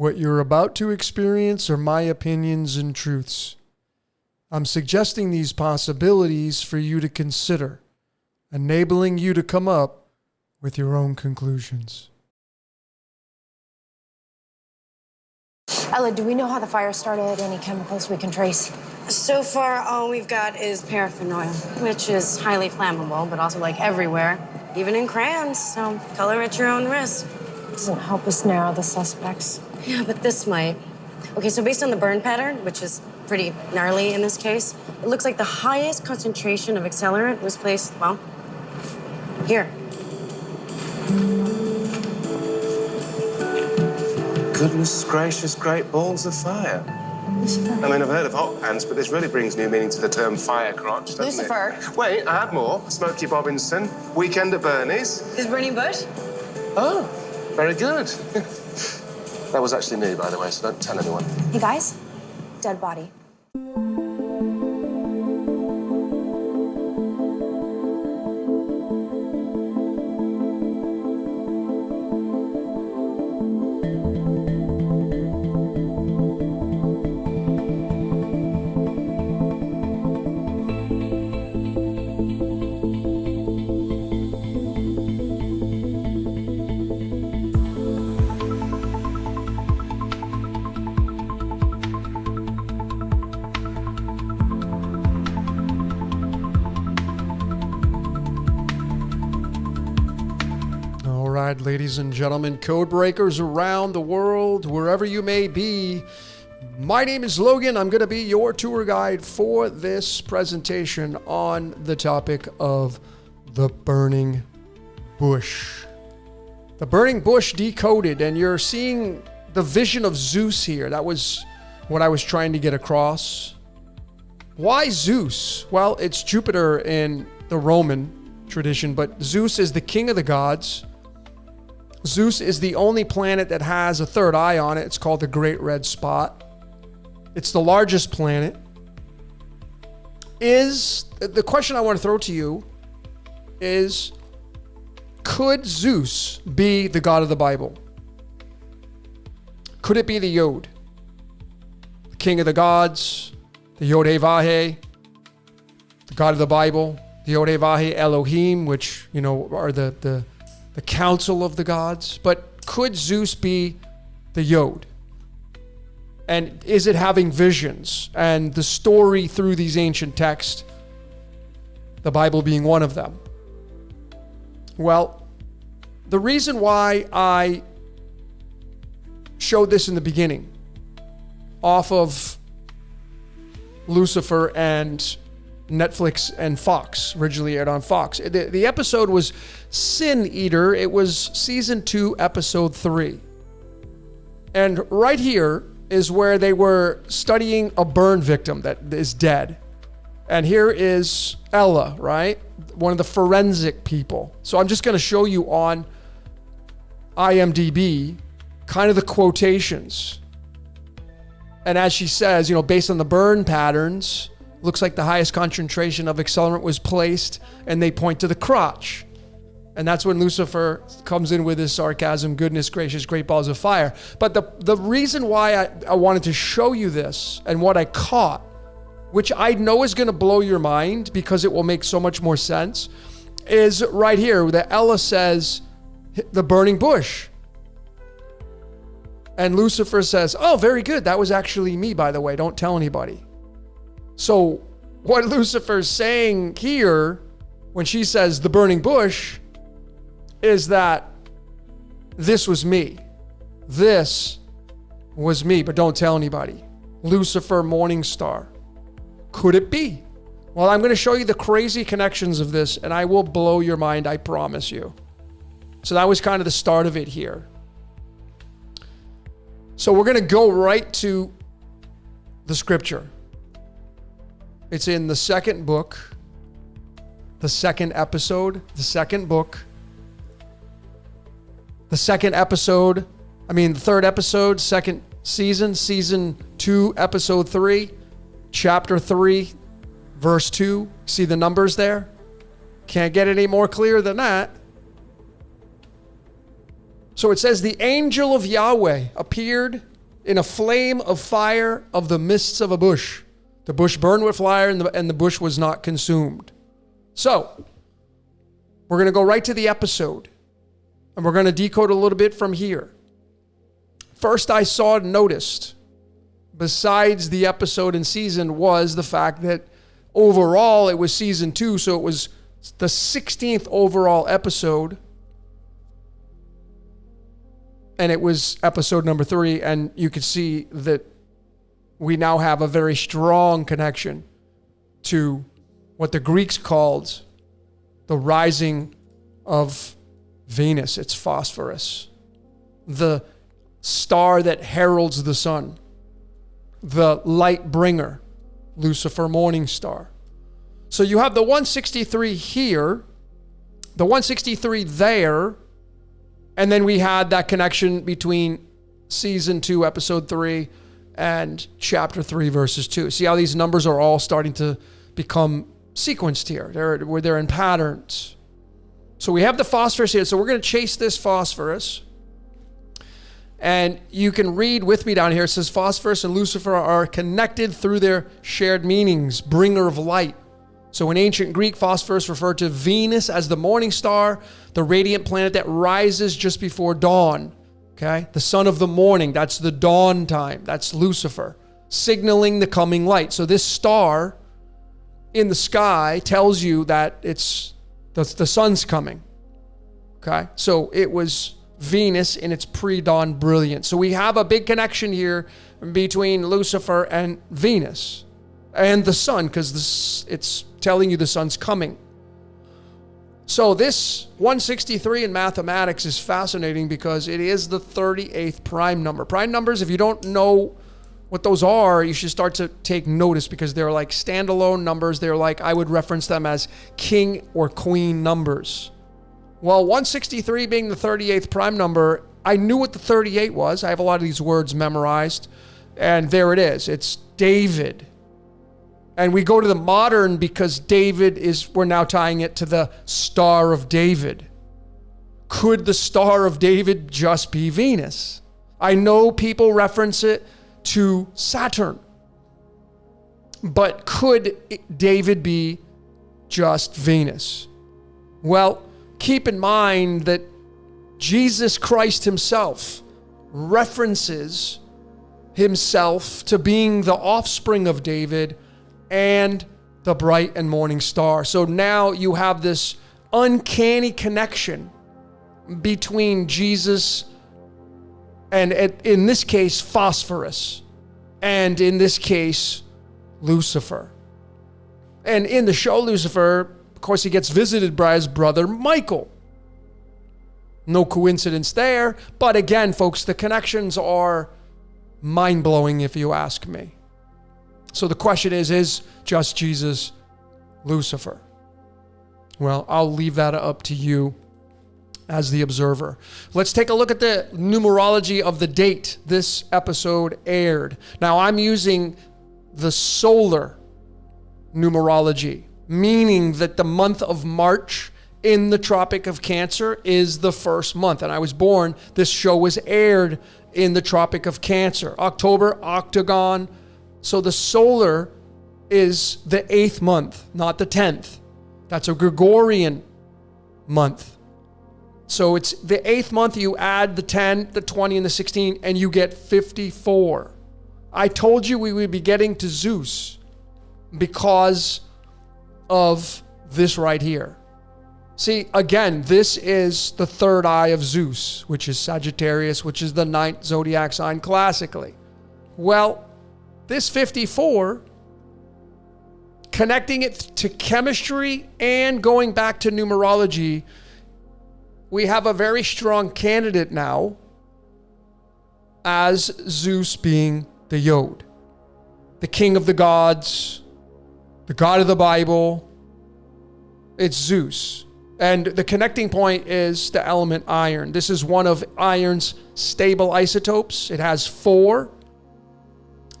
What you're about to experience are my opinions and truths. I'm suggesting these possibilities for you to consider, enabling you to come up with your own conclusions. Ella, do we know how the fire started? Any chemicals we can trace? So far, all we've got is paraffin oil, which is highly flammable, but also like everywhere, even in crayons, so color at your own risk. Doesn't help us narrow the suspects. Yeah, but this might. Okay, so based on the burn pattern, which is pretty gnarly in this case, it looks like the highest concentration of accelerant was placed, well, here. Goodness gracious, great balls of fire. Lucifer. I mean, I've heard of hot pants, but this really brings new meaning to the term fire crotch, doesn't Lucifer. it? Wait, I have more. Smokey Bobinson, Weekend at Bernie's. Is Bernie Bush? Oh, very good. That was actually me, by the way, so don't tell anyone. Hey, guys. Dead body. Ladies and gentlemen, code breakers around the world, wherever you may be, my name is Logan. I'm going to be your tour guide for this presentation on the topic of the burning bush. The burning bush decoded, and you're seeing the vision of Zeus here. That was what I was trying to get across. Why Zeus? Well, it's Jupiter in the Roman tradition, but Zeus is the king of the gods. Zeus is the only planet that has a third eye on it. It's called the Great Red Spot. It's the largest planet. The question I want to throw to you is, could Zeus be the god of the Bible? Could it be the Yod? The king of the gods, the YHWH, the god of the Bible, the YHWH Elohim, which, are the council of the gods. But could Zeus be the Yod? And is it having visions? And the story through these ancient texts, the Bible being one of them. Well, the reason why I showed this in the beginning, off of Lucifer and Netflix and Fox, originally aired on Fox. The episode was Sin Eater. It was season 2, episode 3. And right here is where they were studying a burn victim that is dead. And here is Ella, right? One of the forensic people. So I'm just going to show you on IMDb kind of the quotations. And as she says, based on the burn patterns, looks like the highest concentration of accelerant was placed, and they point to the crotch. And that's when Lucifer comes in with his sarcasm, goodness gracious, great balls of fire. But the reason why I wanted to show you this and what I caught, which I know is going to blow your mind because it will make so much more sense, is right here that Ella says, the burning bush. And Lucifer says, oh, very good. That was actually me, by the way. Don't tell anybody. So what Lucifer's saying here, when she says the burning bush, is that this was me. This was me, but don't tell anybody. Lucifer, morning star. Could it be? Well, I'm going to show you the crazy connections of this, and I will blow your mind, I promise you. So that was kind of the start of it here. So we're going to go right to the scripture. It's in the second book, the second episode, the second book, the second episode, the third episode, second season, season 2, episode 3, chapter 3, verse 2. See the numbers there? Can't get any more clear than that. So it says, the angel of Yahweh appeared in a flame of fire of the mists of a bush. The bush burned with fire and the bush was not consumed. So, we're going to go right to the episode. And we're going to decode a little bit from here. First I saw and noticed, besides the episode and season, was the fact that overall it was season 2, so it was the 16th overall episode. And it was episode number 3, and you could see that we now have a very strong connection to what the Greeks called the rising of Venus. It's Phosphorus, the star that heralds the sun, the light bringer, Lucifer, morning star. So you have the 163 here, the 163 there, and then we had that connection between season 2, episode 3, and chapter 3, verses 2. See how these numbers are all starting to become sequenced here. They're in patterns. So we have the phosphorus here. So we're going to chase this phosphorus. And you can read with me down here. It says phosphorus and Lucifer are connected through their shared meanings, bringer of light. So in ancient Greek, phosphorus referred to Venus as the morning star, the radiant planet that rises just before dawn. Okay? The son of the morning, that's the dawn time. That's Lucifer, signaling the coming light. So this star in the sky tells you that it's the sun's coming. Okay? So it was Venus in its pre-dawn brilliance. So we have a big connection here between Lucifer and Venus and the sun, because it's telling you the sun's coming. So this 163 in mathematics is fascinating because it is the 38th prime number. Prime numbers, if you don't know what those are, you should start to take notice, because they're like standalone numbers. They're like, I would reference them as king or queen numbers. Well, 163 being the 38th prime number, I knew what the 38 was. I have a lot of these words memorized. And there it is. It's David. And we go to the modern because David we're now tying it to the Star of David. Could the Star of David just be Venus? I know people reference it to Saturn. But could David be just Venus? Well, keep in mind that Jesus Christ himself references himself to being the offspring of David and the bright and morning star. So now you have this uncanny connection between Jesus and, in this case, phosphorus, and in this case, Lucifer. And in the show Lucifer, of course, he gets visited by his brother Michael. No coincidence there. But again, folks, the connections are mind-blowing if you ask me. So the question is just Jesus Lucifer? Well, I'll leave that up to you as the observer. Let's take a look at the numerology of the date this episode aired. Now, I'm using the solar numerology, meaning that the month of March in the Tropic of Cancer is the first month. And I was born, this show was aired in the Tropic of Cancer. October, Octagon. So the solar is the 8th month, not the 10th. That's a Gregorian month. So it's the 8th month, you add the 10, the 20, and the 16, and you get 54. I told you we would be getting to Zeus because of this right here. See, again, this is the third eye of Zeus, which is Sagittarius, which is the 9th zodiac sign classically. Well, this 54, connecting it to chemistry and going back to numerology, we have a very strong candidate now as Zeus being the Yod, the king of the gods, the God of the Bible. It's Zeus. And the connecting point is the element iron. This is one of iron's stable isotopes. It has 4.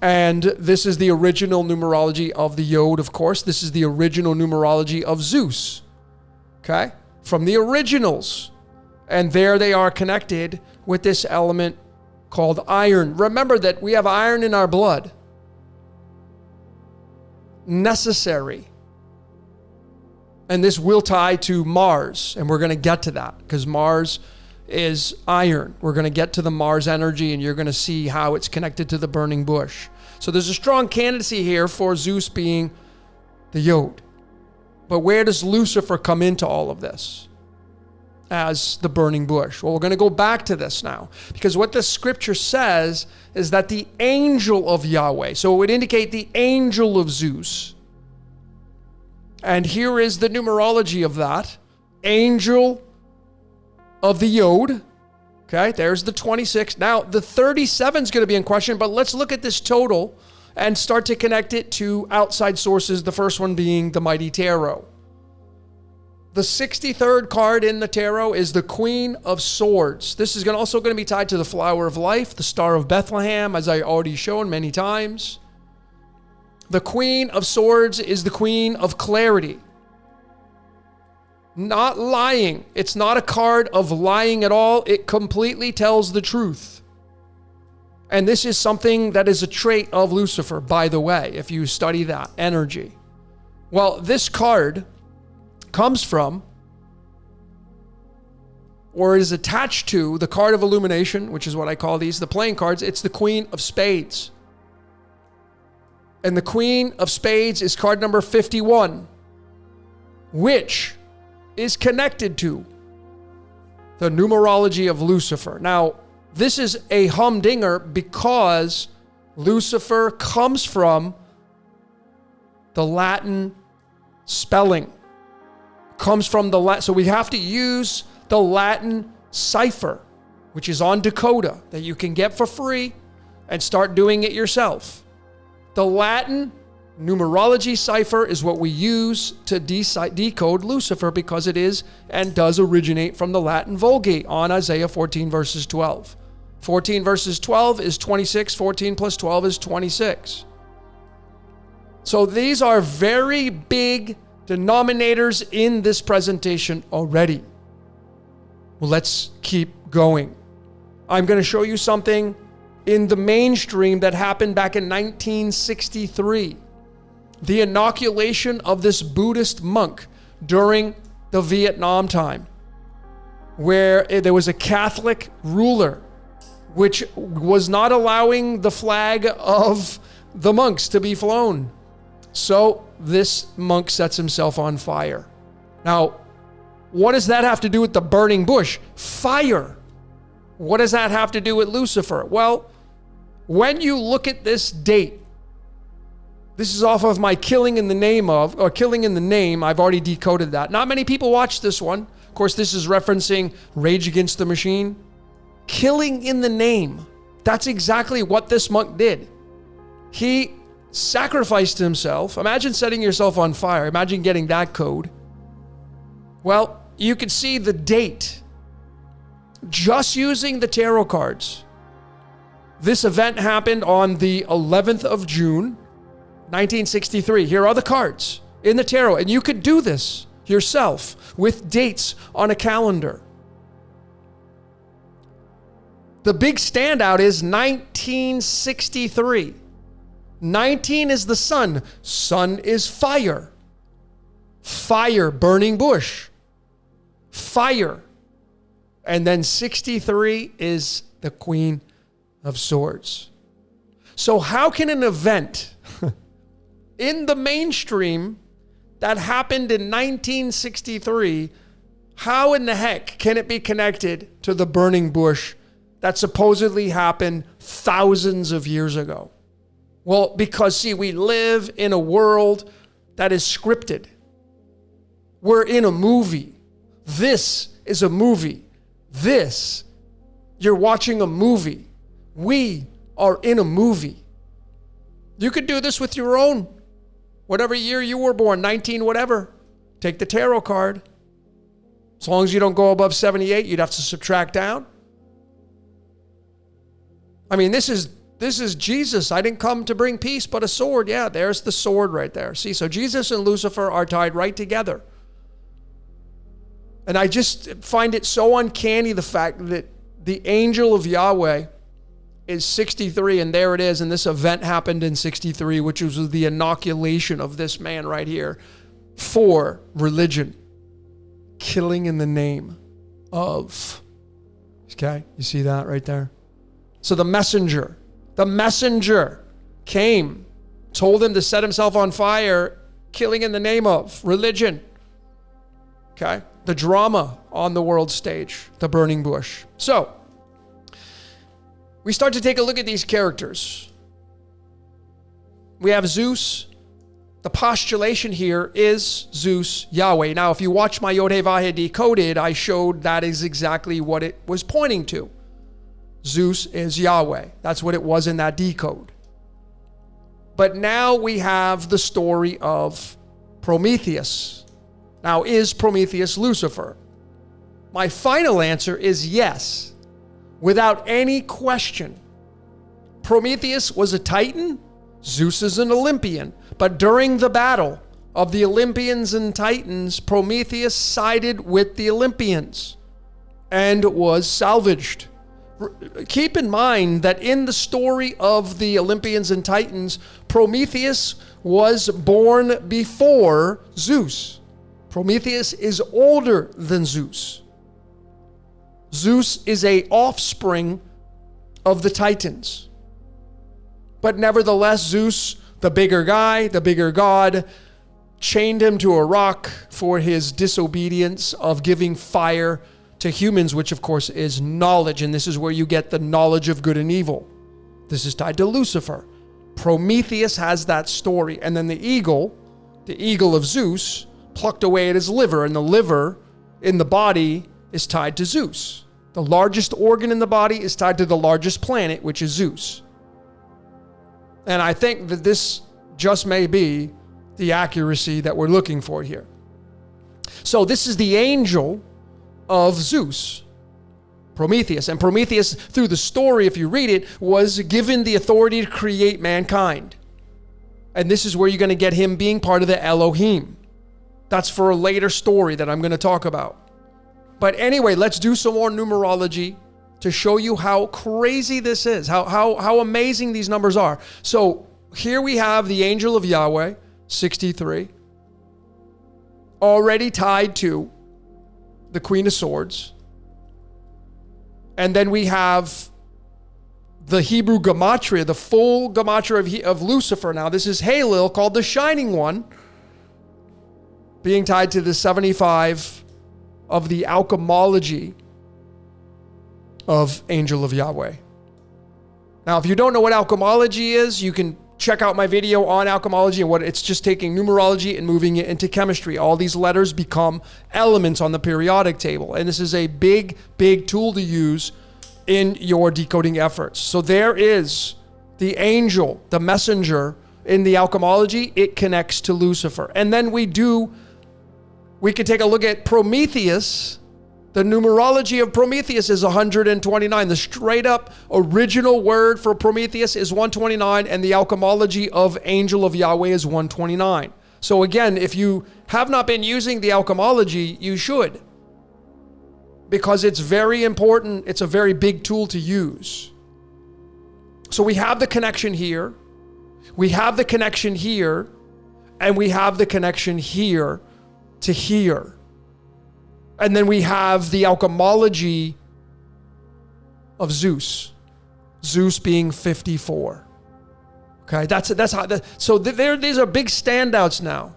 And this is the original numerology of the Yod, of course. This is the original numerology of Zeus. Okay? From the originals. And there they are connected with this element called iron. Remember that we have iron in our blood. Necessary. And this will tie to Mars, and we're going to get to that because Mars is iron. We're going to get to the Mars energy, and you're going to see how it's connected to the burning bush. So there's a strong candidacy here for Zeus being the Yod. But where does Lucifer come into all of this as the burning bush? Well, we're going to go back to this now, because what the scripture says is that the angel of Yahweh, so it would indicate the angel of Zeus. And here is the numerology of that. Angel of the Yod. Okay, there's the 26. Now, the 37 is going to be in question, but let's look at this total and start to connect it to outside sources, the first one being the Mighty Tarot. The 63rd card in the tarot is the Queen of Swords. This is also going to be tied to the Flower of Life, the Star of Bethlehem, as I already shown many times. The Queen of Swords is the Queen of Clarity. Not lying. It's not a card of lying at all. It completely tells the truth. And this is something that is a trait of Lucifer, by the way, if you study that energy. Well, this card comes from, or is attached to, the card of illumination, which is what I call these, the playing cards. It's the Queen of Spades. And the Queen of Spades is card number 51, which is connected to the numerology of Lucifer. Now, this is a humdinger because Lucifer comes from the Latin spelling. Comes from the Latin, so we have to use the Latin cipher, which is on Decoded, that you can get for free and start doing it yourself. The Latin numerology cipher is what we use to decode Lucifer, because it is and does originate from the Latin Vulgate on Isaiah 14 verses 12. 14 verses 12 is 26. 14 plus 12 is 26. So these are very big denominators in this presentation already. Well, let's keep going. I'm going to show you something in the mainstream that happened back in 1963. The inoculation of this Buddhist monk during the Vietnam time, where there was a Catholic ruler which was not allowing the flag of the monks to be flown. So this monk sets himself on fire. Now, what does that have to do with the burning bush? Fire. What does that have to do with Lucifer? Well, when you look at this date, this is off of my Killing in the Name. I've already decoded that. Not many people watch this one. Of course, this is referencing Rage Against the Machine. Killing in the Name. That's exactly what this monk did. He sacrificed himself. Imagine setting yourself on fire. Imagine getting that code. Well, you can see the date. Just using the tarot cards. This event happened on the 11th of June, 1963. Here are the cards in the tarot. And you could do this yourself with dates on a calendar. The big standout is 1963. 19 is the sun. Sun is fire. Fire, burning bush. Fire. And then 63 is the Queen of Swords. So how can an event in the mainstream that happened in 1963, how in the heck can it be connected to the burning bush that supposedly happened thousands of years ago? Well, because see, we live in a world that is scripted. We're in a movie. This is a movie. You're watching a movie. We are in a movie. You could do this with your own. Whatever year you were born, 19 whatever. Take the tarot card. As long as you don't go above 78, you'd have to subtract down. I mean, this is Jesus. I didn't come to bring peace, but a sword. Yeah, there's the sword right there. See, so Jesus and Lucifer are tied right together. And I just find it so uncanny, the fact that the angel of Yahweh is 63, and there it is. And this event happened in 63, which was the inoculation of this man right here for religion. Killing in the name of. Okay, you see that right there? So the messenger came, told him to set himself on fire, killing in the name of religion. Okay, the drama on the world stage, the burning bush. So we start to take a look at these characters. We have Zeus. The postulation here is Zeus, Yahweh. Now, if you watch my YHWH Decoded, I showed that is exactly what it was pointing to. Zeus is Yahweh. That's what it was in that decode. But now we have the story of Prometheus. Now, is Prometheus Lucifer? My final answer is yes, without any question. Prometheus was a Titan. Zeus is an Olympian. But during the battle of the Olympians and Titans, Prometheus sided with the Olympians and was salvaged. Keep in mind that in the story of the Olympians and Titans, Prometheus was born before Zeus. Prometheus is older than Zeus. Zeus is an offspring of the Titans. But nevertheless, Zeus, the bigger guy, the bigger god, chained him to a rock for his disobedience of giving fire to humans, which of course is knowledge. And this is where you get the knowledge of good and evil. This is tied to Lucifer. Prometheus has that story. And then the eagle of Zeus, plucked away at his liver, and the liver in the body is tied to Zeus. The largest organ in the body is tied to the largest planet, which is Zeus. And I think that this just may be the accuracy that we're looking for here. So this is the angel of Zeus, Prometheus. And Prometheus, through the story, if you read it, was given the authority to create mankind. And this is where you're going to get him being part of the Elohim. That's for a later story that I'm going to talk about. But anyway, let's do some more numerology to show you how crazy this is, how amazing these numbers are. So here we have the Angel of Yahweh, 63, already tied to the Queen of Swords. And then we have the Hebrew gematria, the full gematria of Lucifer. Now this is Halil, called the Shining One, being tied to the 75 of the alchemology of Angel of Yahweh. Now, if you don't know what alchemology is, you can check out my video on alchemology and what it's just taking numerology and moving it into chemistry. All these letters become elements on the periodic table. And this is a big, big tool to use in your decoding efforts. So there is the angel, the messenger in the alchemology. It connects to Lucifer. And then we could take a look at Prometheus. The numerology of Prometheus is 129. The straight up original word for Prometheus is 129, and the alchemology of Angel of Yahweh is 129. So again, if you have not been using the alchemology, you should, because it's very important. It's a very big tool to use. So we have the connection here. We have the connection here, and we have the connection here to here. And then we have the alchemology of Zeus. Zeus being 54. Okay, that's how. So these are big standouts now,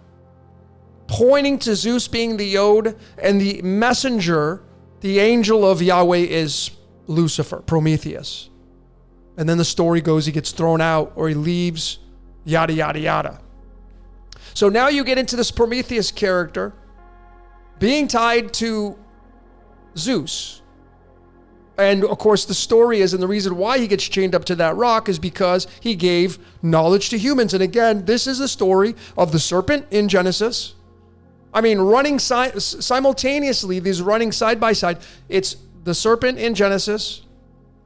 pointing to Zeus being the Yod, and the messenger, the angel of Yahweh, is Lucifer, Prometheus. And then the story goes, he gets thrown out or he leaves, yada yada yada. So now you get into this Prometheus character being tied to Zeus. And of course, the story is, and the reason why he gets chained up to that rock is because he gave knowledge to humans. And again, this is the story of the serpent in Genesis. I mean, running simultaneously, these running side by side. It's the serpent in Genesis,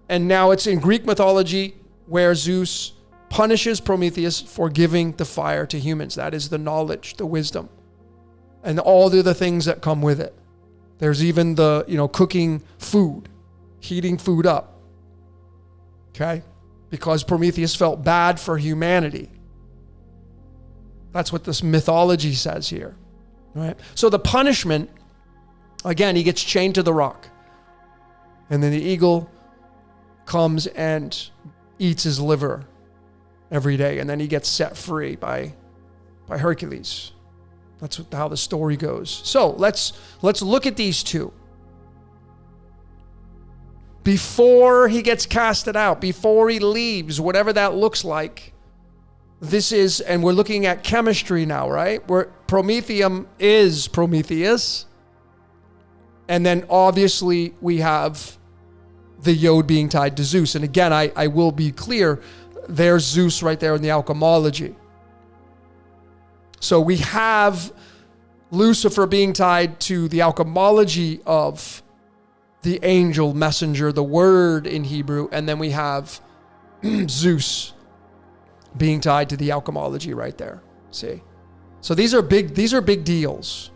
and now it's in Greek mythology where Zeus punishes Prometheus for giving the fire to humans. That is the knowledge, the wisdom, and all the other things that come with it. There's even the, cooking food, heating food up. Okay? Because Prometheus felt bad for humanity. That's what this mythology says here. Right? So the punishment, again, he gets chained to the rock. And then the eagle comes and eats his liver every day. And then he gets set free by Hercules. That's how the story goes. So let's look at these two. Before he gets casted out, before he leaves, whatever that looks like, this is, and we're looking at chemistry now, right? Where Promethium is Prometheus. And then obviously we have the Yod being tied to Zeus. And again, I will be clear, there's Zeus right there in the alchemology. So we have Lucifer being tied to the alchemology of the angel messenger, the word in Hebrew, and then we have Zeus being tied to the alchemology right there. See? So these are big deals.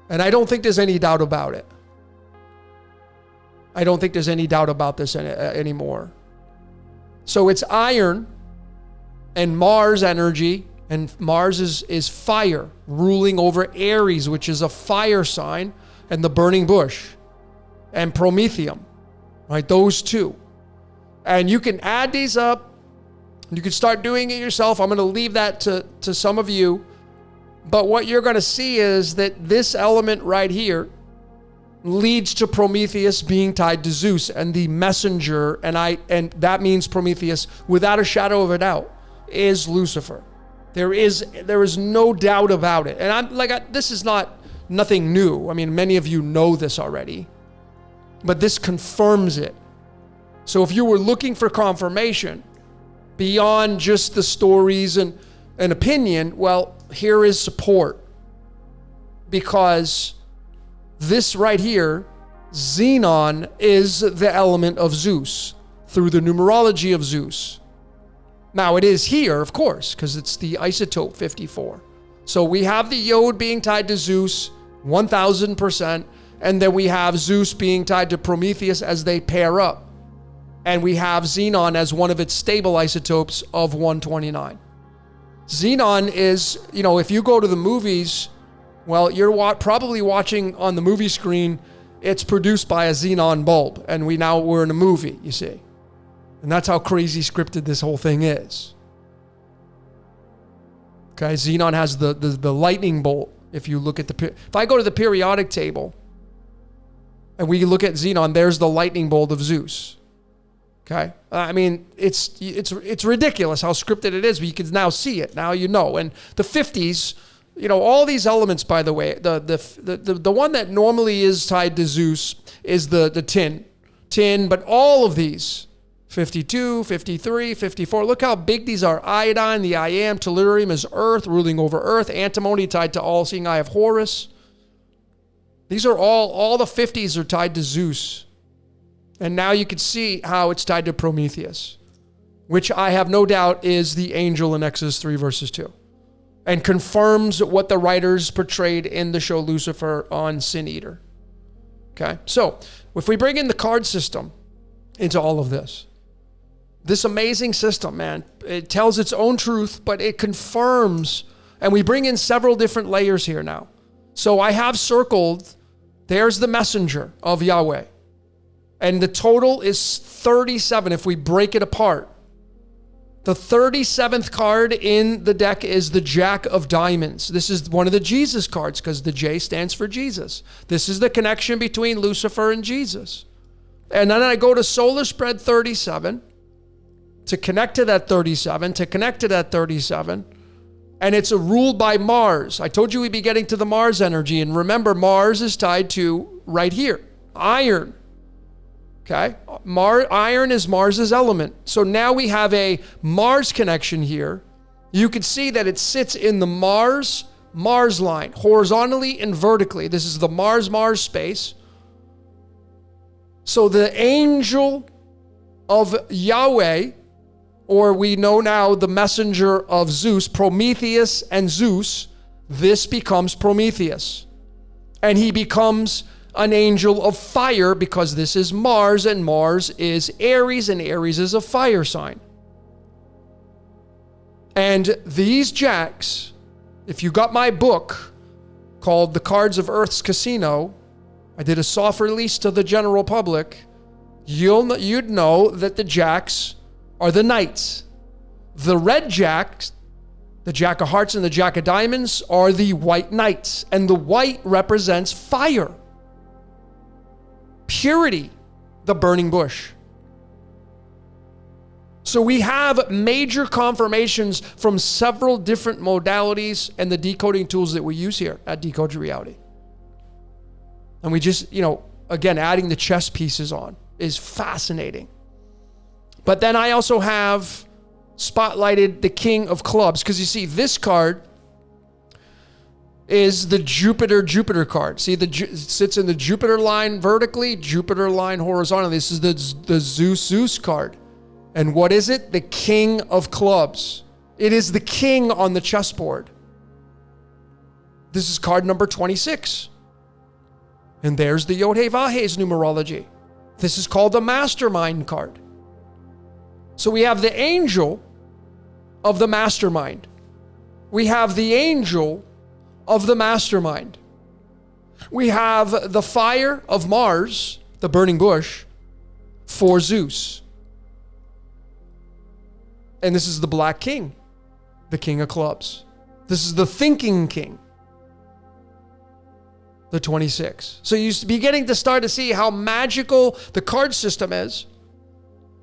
And I don't think there's any doubt about it. I don't think there's any doubt about this anymore. So it's iron and Mars energy, and Mars is fire, ruling over Aries, which is a fire sign, and the burning bush, and Prometheum, right? Those two. And you can add these up. You can start doing it yourself. I'm going to leave that to some of you. But what you're going to see is that this element right here leads to Prometheus being tied to Zeus and the messenger, and that means Prometheus, without a shadow of a doubt, is Lucifer. There is no doubt about it. And this is nothing new. I mean, many of you know this already, but this confirms it. So if you were looking for confirmation beyond just the stories and an opinion, well, here is support. Because this right here, xenon, is the element of Zeus through the numerology of Zeus. Now it is here, of course, because it's the isotope 54. So we have the Yod being tied to Zeus, 1000%, and then we have Zeus being tied to Prometheus as they pair up. And we have xenon as one of its stable isotopes of 129. Xenon is, if you go to the movies, well, you're probably watching on the movie screen, it's produced by a xenon bulb, and we're in a movie, you see. And that's how crazy scripted this whole thing is. Okay, xenon has the lightning bolt. If you look at if I go to the periodic table and we look at xenon, there's the lightning bolt of Zeus. Okay, I mean, it's ridiculous how scripted it is, but you can now see it. Now you know. And the 50s, all these elements, by the way, the one that normally is tied to Zeus is the tin, but all of these, 52, 53, 54, look how big these are. Iodine, the I am, tellurium is earth, ruling over earth, antimony tied to all-seeing eye of Horus. These are all the 50s are tied to Zeus. And now you can see how it's tied to Prometheus, which I have no doubt is the angel in Exodus 3 verses 2, and confirms what the writers portrayed in the show Lucifer on Sin Eater. Okay, so if we bring in the card system into all of this amazing system, man, it tells its own truth, but it confirms, and we bring in several different layers here now. So I have circled, there's the messenger of Yahweh. And the total is 37 if we break it apart. The 37th card in the deck is the Jack of Diamonds. This is one of the Jesus cards because the J stands for Jesus. This is the connection between Lucifer and Jesus. And then I go to Solar Spread 37 to connect to that 37, to connect to that 37. And it's ruled by Mars. I told you we'd be getting to the Mars energy. And remember, Mars is tied to right here, iron. Okay, iron is Mars's element. So now we have a Mars connection here. You can see that it sits in the Mars line, horizontally and vertically. This is the Mars space. So the angel of Yahweh, or we know now the messenger of Zeus, Prometheus and Zeus, this becomes Prometheus. And he becomes an angel of fire because this is Mars, and Mars is Aries, and Aries is a fire sign. And these jacks, if you got my book called The Cards of Earth's Casino, I did a soft release to the general public, you'd know that the jacks are the knights. The red jacks, the jack of hearts and the jack of diamonds, are the white knights. And the white represents fire, purity, the burning bush. So we have major confirmations from several different modalities and the decoding tools that we use here at Decoded Reality. And we just, again, adding the chess pieces on is fascinating. But then I also have spotlighted the King of Clubs, because you see this card is the Jupiter card. See, it sits in the Jupiter line vertically, Jupiter line horizontally. This is the Zeus card. And what is it? The King of Clubs. It is the king on the chessboard. This is card number 26. And there's the YHWH's numerology. This is called the Mastermind card. So we have the angel of the mastermind. We have the angel of the mastermind. We have the fire of Mars, the burning bush, for Zeus. And this is the Black King, the King of Clubs. This is the thinking king, the 26. So you're beginning to start to see how magical the card system is,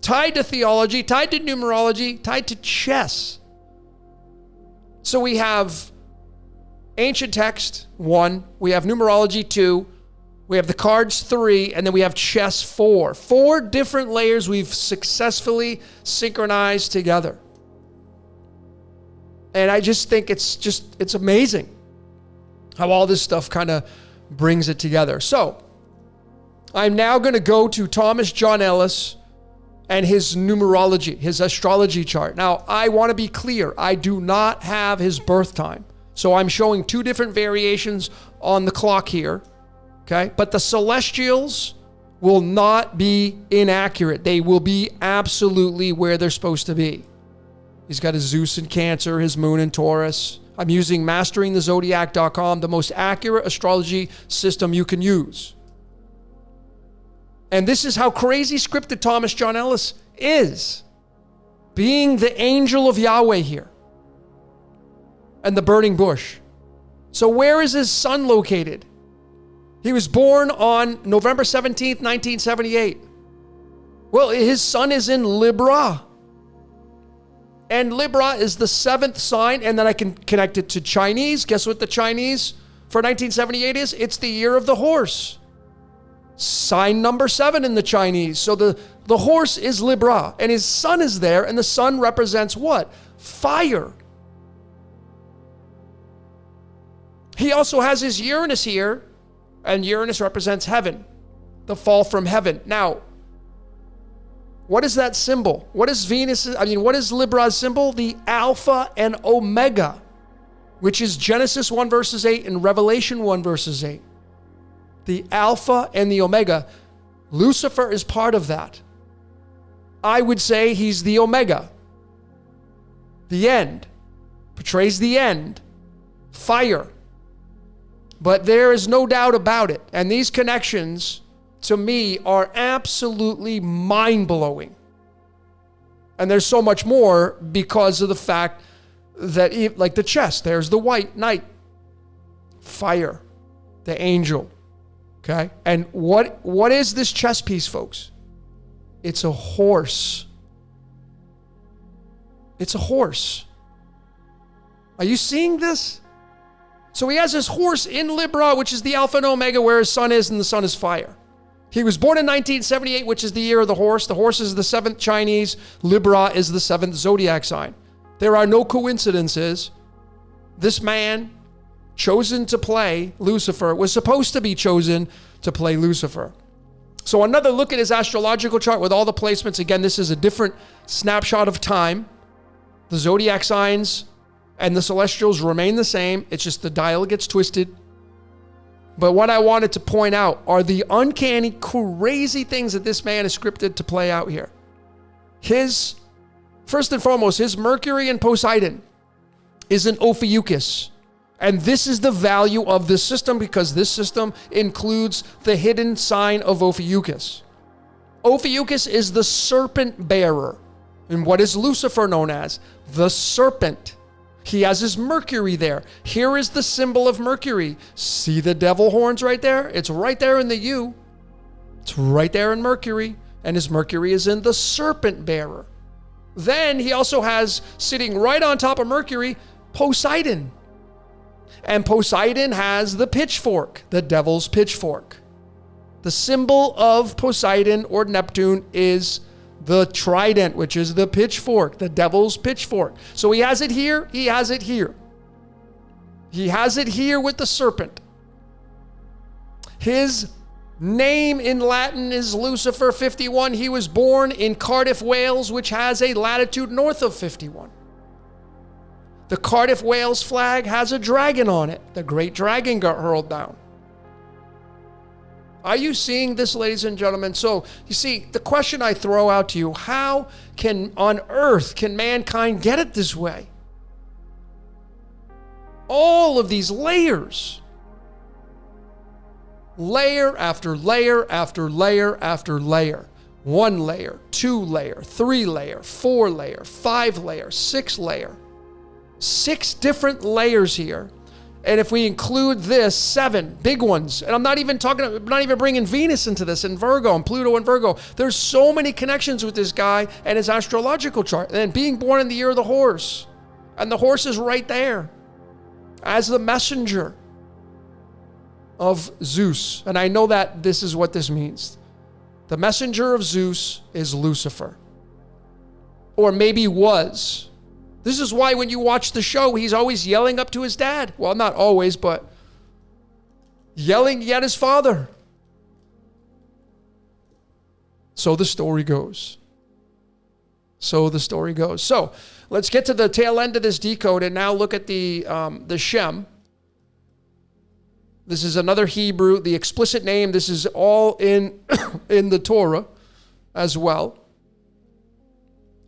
tied to theology, tied to numerology, tied to chess. So we have ancient text, 1. We have numerology, 2. We have the cards, 3. And then we have chess, 4. 4 different layers we've successfully synchronized together. And I just think it's amazing how all this stuff kind of brings it together. So I'm now going to go to Thomas John Ellis and his numerology, his astrology chart. Now, I want to be clear. I do not have his birth time. So I'm showing 2 different variations on the clock here. Okay? But the celestials will not be inaccurate. They will be absolutely where they're supposed to be. He's got his Zeus in Cancer, his moon in Taurus. I'm using masteringthezodiac.com, the most accurate astrology system you can use. And this is how crazy scripted Thomas John Ellis is, being the angel of Yahweh here and the burning bush. So where is his sun located? He was born on November 17th, 1978. Well, his sun is in Libra. And Libra is the 7th sign, and then I can connect it to Chinese. Guess what the Chinese for 1978 is? It's the year of the horse. Sign number 7 in the Chinese. So the horse is Libra, and his sun is there, and the sun represents what? Fire. He also has his Uranus here, and Uranus represents heaven, the fall from heaven. Now, what is that symbol? What is what is Libra's symbol? The Alpha and Omega, which is Genesis 1 verses 8 and Revelation 1 verses 8. The Alpha and the Omega. Lucifer is part of that. I would say he's the Omega. The end. Portrays the end. Fire. But there is no doubt about it. And these connections, to me, are absolutely mind-blowing. And there's so much more because of the fact that, like the chess, there's the white knight, fire, the angel, okay? And what is this chess piece, folks? It's a horse. It's a horse. Are you seeing this? So he has his horse in Libra, which is the Alpha and Omega, where his sun is, and the sun is fire. He was born in 1978, which is the year of the horse. The horse is the 7th Chinese. Libra is the 7th zodiac sign. There are no coincidences. This man, chosen to play Lucifer, was supposed to be chosen to play Lucifer. So another look at his astrological chart with all the placements. Again, this is a different snapshot of time. The zodiac signs and the celestials remain the same. It's just the dial gets twisted. But what I wanted to point out are the uncanny, crazy things that this man is scripted to play out here. First and foremost, his Mercury and Poseidon is an Ophiuchus. And this is the value of this system because this system includes the hidden sign of Ophiuchus. Ophiuchus is the serpent bearer. And what is Lucifer known as? The serpent. He has his Mercury there. Here is the symbol of Mercury. See the devil horns right there? It's right there in the U. It's right there in Mercury. And his Mercury is in the serpent bearer. Then he also has, sitting right on top of Mercury, Poseidon. And Poseidon has the pitchfork, the devil's pitchfork. The symbol of Poseidon or Neptune is the trident, which is the pitchfork, the devil's pitchfork. So he has it here, he has it here. He has it here with the serpent. His name in Latin is Lucifer 51. He was born in Cardiff, Wales, which has a latitude north of 51. The Cardiff, Wales flag has a dragon on it. The great dragon got hurled down. Are you seeing this, ladies and gentlemen? So, you see, the question I throw out to you, how on earth can mankind get it this way? All of these layers. Layer after layer after layer after layer. 1 layer, 2 layer, 3 layer, 4 layer, 5 layer, 6 layer. 6 different layers here. And if we include this, 7 big ones. And I'm not even bringing Venus into this, and Virgo, and Pluto and Virgo. There's so many connections with this guy and his astrological chart. And being born in the year of the horse. And the horse is right there as the messenger of Zeus. And I know that this is what this means. The messenger of Zeus is Lucifer. Or maybe was. This is why when you watch the show, he's always yelling up to his dad. Well, not always, but yelling at his father. So the story goes. So the story goes. So let's get to the tail end of this decode and now look at the Shem. This is another Hebrew, the explicit name. This is all in the Torah as well.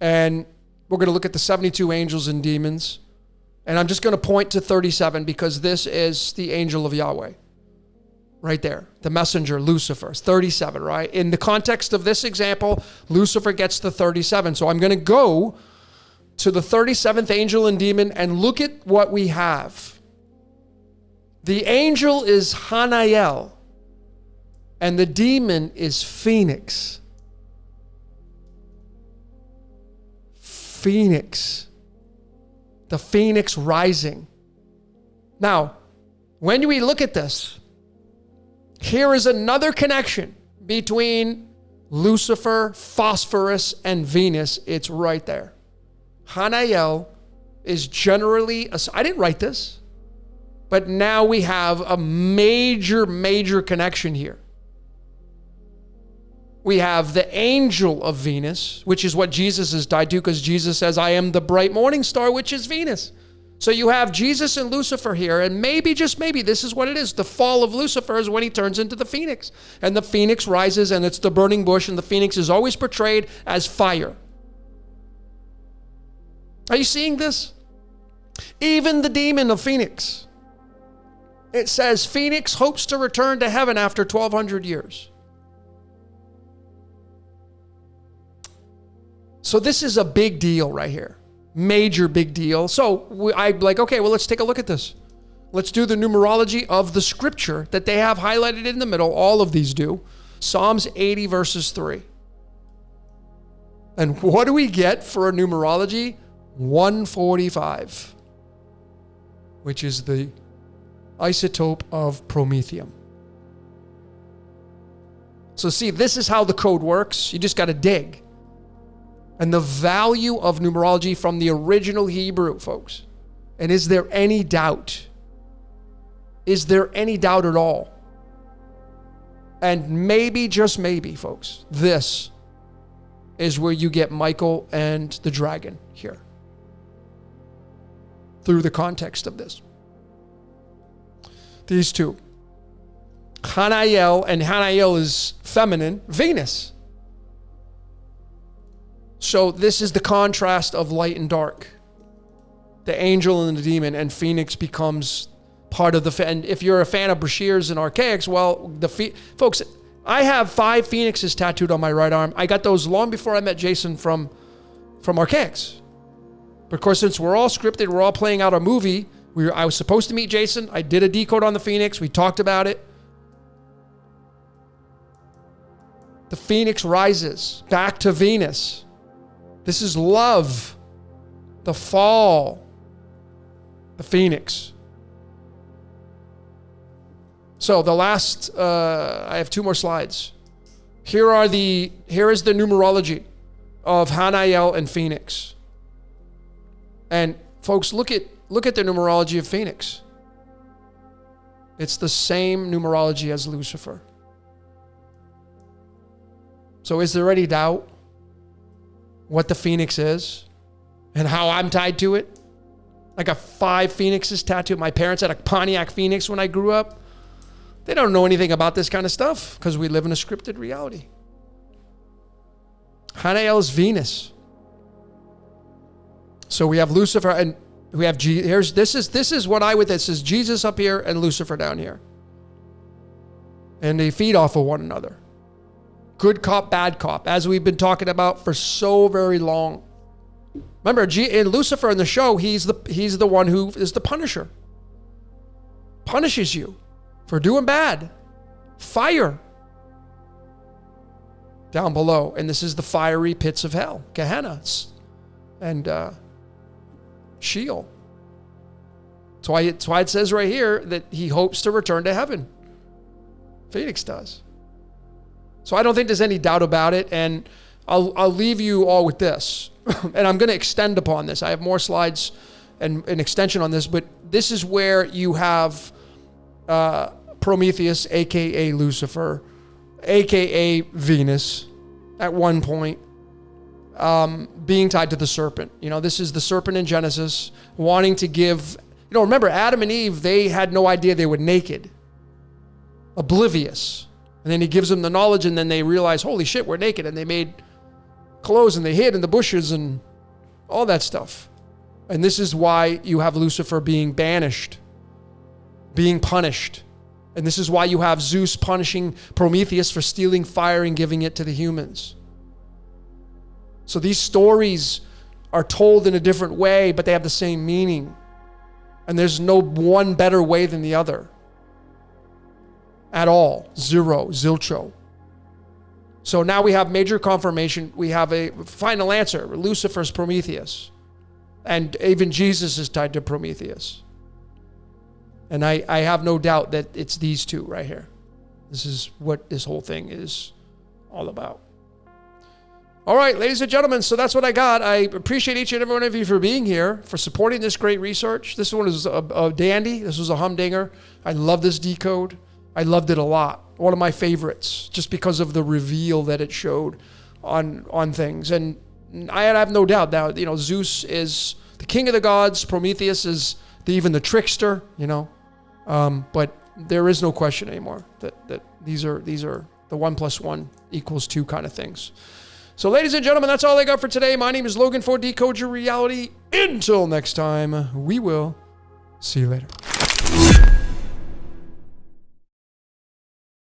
And we're going to look at the 72 angels and demons. And I'm just going to point to 37 because this is the angel of Yahweh. Right there. The messenger, Lucifer. 37, right? In the context of this example, Lucifer gets the 37. So I'm going to go to the 37th angel and demon and look at what we have. The angel is Hanael. And the demon is Phoenix. Phoenix. The phoenix rising. Now, when we look at this, here is another connection between Lucifer, Phosphorus, and Venus. It's right there. Hanael is generally, I didn't write this, but now we have a major connection here. We have the angel of Venus, which is what Jesus is tied to because Jesus says, I am the bright morning star, which is Venus. So you have Jesus and Lucifer here, and maybe, just maybe, this is what it is. The fall of Lucifer is when he turns into the phoenix. And the phoenix rises, and it's the burning bush, and the phoenix is always portrayed as fire. Are you seeing this? Even the demon of Phoenix. It says, Phoenix hopes to return to heaven after 1,200 years. So this is a big deal right here. Major big deal. So I'm like, okay, well, let's take a look at this. Let's do the numerology of the scripture that they have highlighted in the middle. All of these do. Psalms 80 verses 3. And what do we get for a numerology? 145, which is the isotope of promethium. So see, this is how the code works. You just got to dig. And the value of numerology from the original Hebrew, folks. And is there any doubt? Is there any doubt at all? And maybe, just maybe, folks, this is where you get Michael and the dragon here. Through the context of this. These two. Hanael, and Hanael is feminine, Venus. So this is the contrast of light and dark. The angel and the demon, and Phoenix becomes part of the... And if you're a fan of Brashears and Archaics, well, folks, I have 5 phoenixes tattooed on my right arm. I got those long before I met Jason from Archaics. But of course, since we're all scripted, we're all playing out a movie. I was supposed to meet Jason. I did a decode on the Phoenix. We talked about it. The Phoenix rises back to Venus. This is love. The fall. The Phoenix. So the last, I have 2 more slides. Here is the numerology of Hanael and Phoenix. And folks, look at the numerology of Phoenix. It's the same numerology as Lucifer. So is there any doubt what the Phoenix is and how I'm tied to it? I got 5 phoenixes tattooed. My parents had a Pontiac Phoenix when I grew up. They don't know anything about this kind of stuff because we live in a scripted reality. Hanael is Venus. So we have Lucifer and we have this is what I would... This is Jesus up here and Lucifer down here. And they feed off of one another. Good cop, bad cop, as we've been talking about for so very long. Remember, in Lucifer in the show, he's the one who is the punisher. Punishes you for doing bad. Fire. Down below. And this is the fiery pits of hell. Gehenna. And Sheol. That's why it says right here that he hopes to return to heaven. Phoenix does. So I don't think there's any doubt about it. And I'll leave you all with this. And I'm going to extend upon this. I have more slides and an extension on this. But this is where you have Prometheus, a.k.a. Lucifer, a.k.a. Venus, at one point, being tied to the serpent. This is the serpent in Genesis, wanting to give... remember, Adam and Eve, they had no idea they were naked. Oblivious. And then he gives them the knowledge, and then they realize, holy shit, we're naked. And they made clothes, and they hid in the bushes, and all that stuff. And this is why you have Lucifer being banished, being punished. And this is why you have Zeus punishing Prometheus for stealing fire and giving it to the humans. So these stories are told in a different way, but they have the same meaning. And there's no one better way than the other. At all. Zero. Zilcho. So now we have major confirmation. We have a final answer. Lucifer's Prometheus. And even Jesus is tied to Prometheus. And I have no doubt that it's these two right here. This is what this whole thing is all about. All right, ladies and gentlemen, so that's what I got. I appreciate each and every one of you for being here, for supporting this great research. This one is a dandy. This was a humdinger. I love this decode. I loved it a lot. One of my favorites, just because of the reveal that it showed on things. And I have no doubt that, Zeus is the king of the gods. Prometheus is even the trickster, But there is no question anymore that these are the 1 + 1 = 2 kind of things. So, ladies and gentlemen, that's all I got for today. My name is Logan for Decode Your Reality. Until next time, we will see you later.